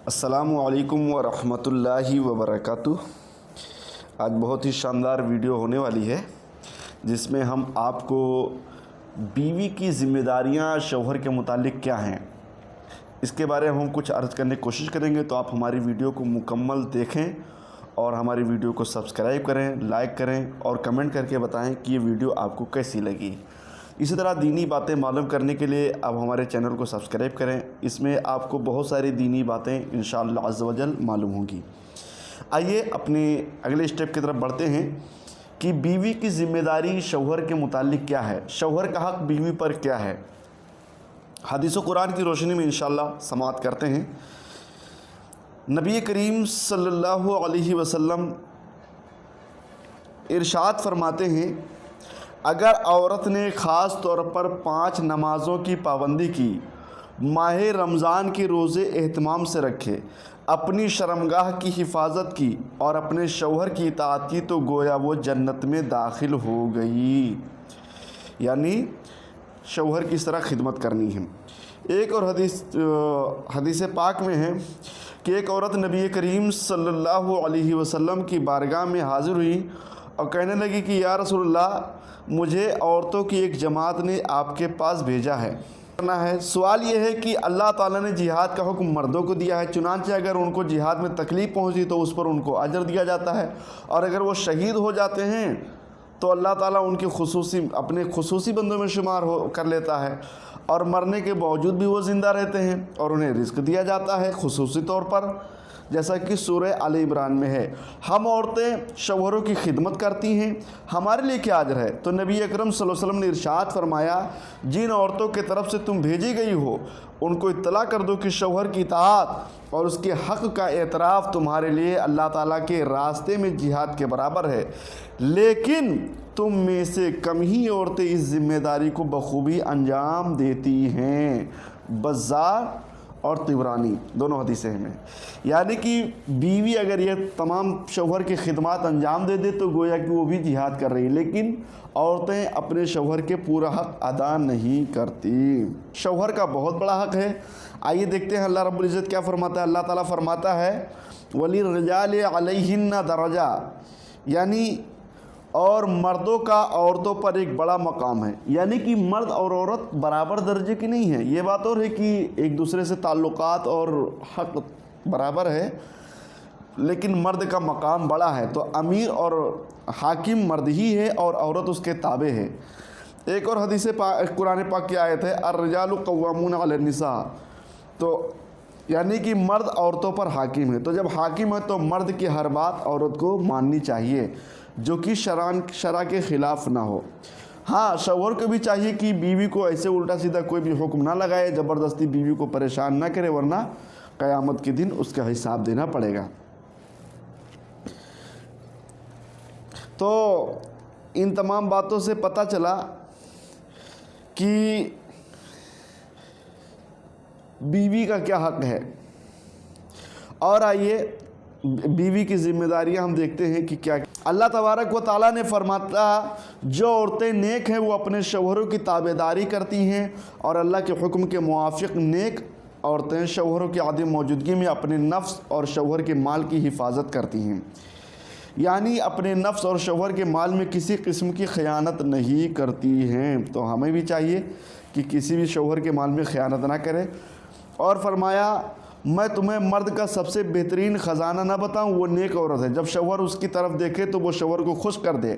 السلام علیکم ورحمۃ اللہ وبرکاتہ۔ آج بہت ہی شاندار ویڈیو ہونے والی ہے جس میں ہم آپ کو بیوی کی ذمہ داریاں شوہر کے متعلق کیا ہیں اس کے بارے میں ہم کچھ عرض کرنے کی کوشش کریں گے، تو آپ ہماری ویڈیو کو مکمل دیکھیں اور ہماری ویڈیو کو سبسکرائب کریں، لائک کریں اور کمنٹ کر کے بتائیں کہ یہ ویڈیو آپ کو کیسی لگی۔ اسی طرح دینی باتیں معلوم کرنے کے لیے آپ ہمارے چینل کو سبسکرائب کریں، اس میں آپ کو بہت ساری دینی باتیں انشاءاللہ عز و جل معلوم ہوں گی۔ آئیے اپنے اگلے اسٹیپ کی طرف بڑھتے ہیں کہ بیوی کی ذمہ داری شوہر کے متعلق کیا ہے، شوہر کا حق بیوی پر کیا ہے۔ حدیث و قرآن کی روشنی میں انشاءاللہ سماعت کرتے ہیں۔ نبی کریم صلی اللہ علیہ وسلم ارشاد فرماتے ہیں، اگر عورت نے خاص طور پر 5 نمازوں کی پابندی کی، ماہ رمضان کے روزے اہتمام سے رکھے، اپنی شرمگاہ کی حفاظت کی اور اپنے شوہر کی اطاعت کی، تو گویا وہ جنت میں داخل ہو گئی۔ یعنی شوہر کی اس طرح خدمت کرنی ہے۔ ایک اور حدیث پاک میں ہے کہ ایک عورت نبی کریم صلی اللہ علیہ وسلم کی بارگاہ میں حاضر ہوئی اور کہنے لگی کہ یا رسول اللہ، مجھے عورتوں کی ایک جماعت نے آپ کے پاس بھیجا ہے۔ سوال یہ ہے کہ اللہ تعالیٰ نے جہاد کا حکم مردوں کو دیا ہے، چنانچہ اگر ان کو جہاد میں تکلیف پہنچی تو اس پر ان کو اجر دیا جاتا ہے، اور اگر وہ شہید ہو جاتے ہیں تو اللہ تعالیٰ ان کے اپنے خصوصی بندوں میں شمار کر لیتا ہے، اور مرنے کے باوجود بھی وہ زندہ رہتے ہیں اور انہیں رزق دیا جاتا ہے خصوصی طور پر، جیسا کہ سورہ آل عمران میں ہے۔ ہم عورتیں شوہروں کی خدمت کرتی ہیں، ہمارے لیے کیا اجر ہے؟ تو نبی اکرم صلی اللہ علیہ وسلم نے ارشاد فرمایا، جن عورتوں کے طرف سے تم بھیجی گئی ہو ان کو اطلاع کر دو کہ شوہر کی اطاعت اور اس کے حق کا اعتراف تمہارے لیے اللہ تعالیٰ کے راستے میں جہاد کے برابر ہے، لیکن تم میں سے کم ہی عورتیں اس ذمہ داری کو بخوبی انجام دیتی ہیں۔ بزار اور طبرانی دونوں حدیثیں ہیں۔ یعنی کہ بیوی اگر یہ تمام شوہر کی خدمات انجام دے دے تو گویا کہ وہ بھی جہاد کر رہی ہے، لیکن عورتیں اپنے شوہر کے پورا حق ادا نہیں کرتی۔ شوہر کا بہت بڑا حق ہے۔ آئیے دیکھتے ہیں اللہ رب العزت کیا فرماتا ہے۔ اللہ تعالیٰ فرماتا ہے وَلِلرِّجَالِ عَلَيْهِنَّ دَرَجَةٌ، یعنی اور مردوں کا عورتوں پر ایک بڑا مقام ہے، یعنی کہ مرد اور عورت برابر درجے کی نہیں ہے۔ یہ بات اور ہے کہ ایک دوسرے سے تعلقات اور حق برابر ہے، لیکن مرد کا مقام بڑا ہے، تو امیر اور حاکم مرد ہی ہے اور عورت اس کے تابع ہے۔ ایک اور حدیث قرآن پاک کی آیت ہے الرجال قوامون علی النساء، تو یعنی کہ مرد عورتوں پر حاکم ہے، تو جب حاکم ہے تو مرد کی ہر بات عورت کو ماننی چاہیے جو کہ شرع کے خلاف نہ ہو۔ ہاں، شوہر کو بھی چاہیے کہ بیوی کو ایسے الٹا سیدھا کوئی بھی حکم نہ لگائے، زبردستی بیوی کو پریشان نہ کرے، ورنہ قیامت کے دن اس کا حساب دینا پڑے گا۔ تو ان تمام باتوں سے پتہ چلا کہ بیوی کا کیا حق ہے، اور آئیے بیوی کی ذمہ داریاں ہم دیکھتے ہیں کہ کیا اللہ تبارک و تعالیٰ نے فرماتا، جو عورتیں نیک ہیں وہ اپنے شوہروں کی تابعداری کرتی ہیں، اور اللہ کے حکم کے موافق نیک عورتیں شوہروں کی عدم موجودگی میں اپنے نفس اور شوہر کے مال کی حفاظت کرتی ہیں، یعنی اپنے نفس اور شوہر کے مال میں کسی قسم کی خیانت نہیں کرتی ہیں۔ تو ہمیں بھی چاہیے کہ کسی بھی شوہر کے مال میں خیانت نہ کرے، اور فرمایا میں تمہیں مرد کا سب سے بہترین خزانہ نہ بتاؤں، وہ نیک عورت ہے۔ جب شوہر اس کی طرف دیکھے تو وہ شوہر کو خوش کر دے،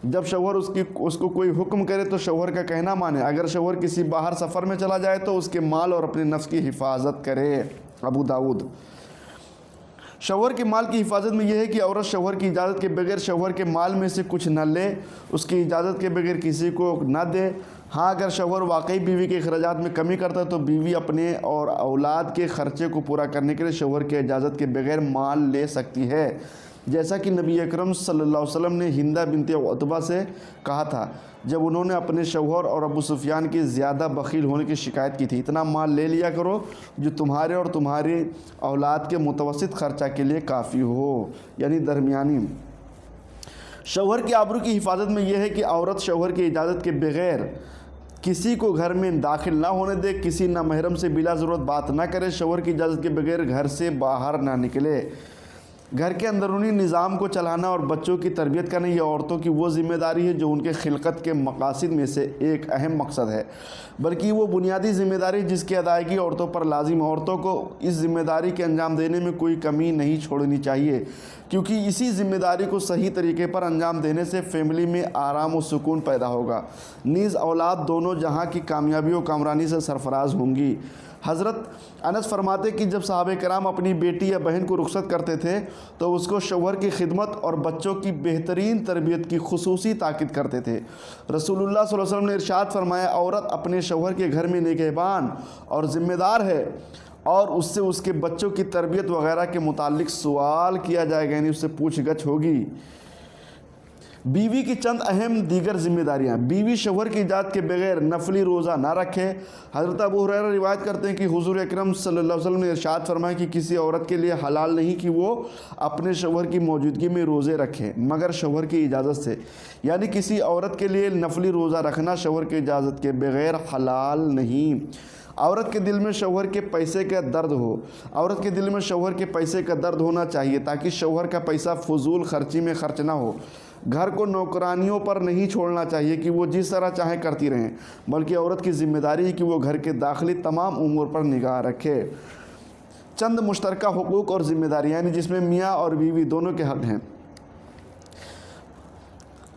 جب شوہر اس کو کوئی حکم کرے تو شوہر کا کہنا مانے، اگر شوہر کسی باہر سفر میں چلا جائے تو اس کے مال اور اپنے نفس کی حفاظت کرے۔ ابو داؤد۔ شوہر کے مال کی حفاظت میں یہ ہے کہ عورت شوہر کی اجازت کے بغیر شوہر کے مال میں سے کچھ نہ لے، اس کی اجازت کے بغیر کسی کو نہ دے۔ ہاں، اگر شوہر واقعی بیوی کے اخراجات میں کمی کرتا ہے تو بیوی اپنے اور اولاد کے خرچے کو پورا کرنے کے لیے شوہر کے اجازت کے بغیر مال لے سکتی ہے، جیسا کہ نبی اکرم صلی اللہ علیہ وسلم نے ہندہ بنت عتبہ سے کہا تھا جب انہوں نے اپنے شوہر اور ابو سفیان کے زیادہ بخیل ہونے کی شکایت کی تھی، اتنا مال لے لیا کرو جو تمہارے اور تمہاری اولاد کے متوسط خرچہ کے لیے کافی ہو، یعنی درمیانی۔ شوہر کی آبرو کی حفاظت میں یہ ہے کہ عورت شوہر کی اجازت کے بغیر کسی کو گھر میں داخل نہ ہونے دے، کسی نامحرم سے بلا ضرورت بات نہ کرے، شوہر کی اجازت کے بغیر گھر سے باہر نہ نکلے۔ گھر کے اندرونی نظام کو چلانا اور بچوں کی تربیت کرنا یہ عورتوں کی وہ ذمہ داری ہے جو ان کے خلقت کے مقاصد میں سے ایک اہم مقصد ہے، بلکہ وہ بنیادی ذمہ داری جس کی ادائیگی عورتوں پر لازم ہے۔ عورتوں کو اس ذمہ داری کے انجام دینے میں کوئی کمی نہیں چھوڑنی چاہیے، کیونکہ اسی ذمہ داری کو صحیح طریقے پر انجام دینے سے فیملی میں آرام و سکون پیدا ہوگا، نیز اولاد دونوں جہاں کی کامیابی و کامرانی سے سرفراز ہوں گی۔ حضرت انس فرماتے کہ جب صحابہ کرام اپنی بیٹی یا بہن کو رخصت کرتے تھے تو اس کو شوہر کی خدمت اور بچوں کی بہترین تربیت کی خصوصی تاکید کرتے تھے۔ رسول اللہ صلی اللہ علیہ وسلم نے ارشاد فرمایا، عورت اپنے شوہر کے گھر میں نگہبان اور ذمہ دار ہے، اور اس سے اس کے بچوں کی تربیت وغیرہ کے متعلق سوال کیا جائے گا، یعنی اس سے پوچھ گچھ ہوگی۔ بیوی کی چند اہم دیگر ذمہ داریاں۔ بیوی شوہر کی اجازت کے بغیر نفلی روزہ نہ رکھے۔ حضرت ابو ہریرہ روایت کرتے ہیں کہ حضور اکرم صلی اللہ علیہ وسلم نے ارشاد فرمایا کہ کسی عورت کے لیے حلال نہیں کہ وہ اپنے شوہر کی موجودگی میں روزے رکھے مگر شوہر کی اجازت سے، یعنی کسی عورت کے لیے نفلی روزہ رکھنا شوہر کی اجازت کے بغیر حلال نہیں۔ عورت کے دل میں شوہر کے پیسے کا درد ہو۔ عورت کے دل میں شوہر کے پیسے کا درد ہونا چاہیے تاکہ شوہر کا پیسہ فضول خرچی میں خرچ نہ ہو۔ گھر کو نوکرانیوں پر نہیں چھوڑنا چاہیے کہ وہ جس طرح چاہیں کرتی رہیں، بلکہ عورت کی ذمہ داری ہے کہ وہ گھر کے داخلی تمام امور پر نگاہ رکھے۔ چند مشترکہ حقوق اور ذمہ داریاں یعنی جس میں میاں اور بیوی دونوں کے حق ہیں۔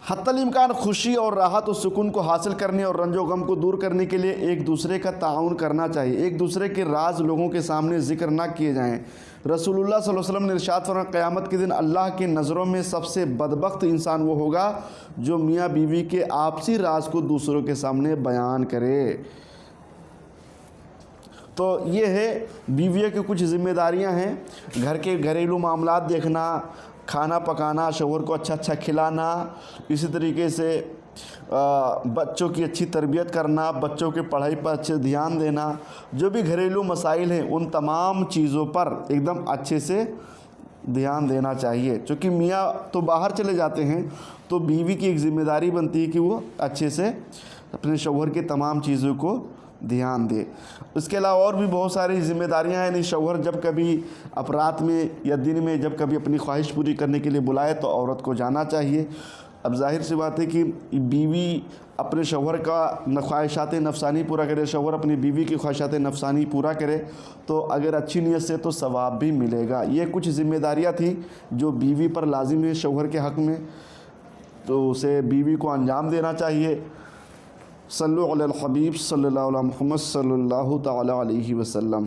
حتی الامکان خوشی اور راحت و سکون کو حاصل کرنے اور رنج و غم کو دور کرنے کے لیے ایک دوسرے کا تعاون کرنا چاہیے۔ ایک دوسرے کے راز لوگوں کے سامنے ذکر نہ کیے جائیں۔ رسول اللہ صلی اللہ علیہ وسلم نے ارشاد فرمایا، قیامت کے دن اللہ کی نظروں میں سب سے بدبخت انسان وہ ہوگا جو میاں بیوی کے آپسی راز کو دوسروں کے سامنے بیان کرے۔ تو یہ ہے بیویوں کی کچھ ذمہ داریاں ہیں۔ گھر کے گھریلو معاملات دیکھنا، کھانا پکانا، شوہر کو اچھا کھلانا، اسی طریقے سے بچوں کی اچھی تربیت کرنا، بچوں کے پڑھائی پر اچھے دھیان دینا، جو بھی گھریلو مسائل ہیں ان تمام چیزوں پر ایک دم اچھے سے دھیان دینا چاہیے۔ چونکہ میاں تو باہر چلے جاتے ہیں تو بیوی کی ایک ذمہ داری بنتی ہے کہ وہ اچھے سے اپنے شوہر کے تمام چیزوں کو دھیان دے۔ اس کے علاوہ اور بھی بہت ساری ذمہ داریاں ہیں، یعنی شوہر جب کبھی رات میں یا دن میں جب کبھی اپنی خواہش پوری کرنے کے لیے بلائے تو عورت کو جانا چاہیے۔ اب ظاہر سی بات ہے کہ بیوی اپنے شوہر کا خواہشات نفسانی پورا کرے، شوہر اپنی بیوی کی خواہشات نفسانی پورا کرے تو اگر اچھی نیت سے تو ثواب بھی ملے گا۔ یہ کچھ ذمہ داریاں تھیں جو بیوی پر لازم ہے شوہر کے حق میں، تو اسے بیوی کو انجام دینا چاہیے۔ صلو علی الحبیب صلی اللہ علیہ محمد صلی اللہ تعالی علیہ وسلم۔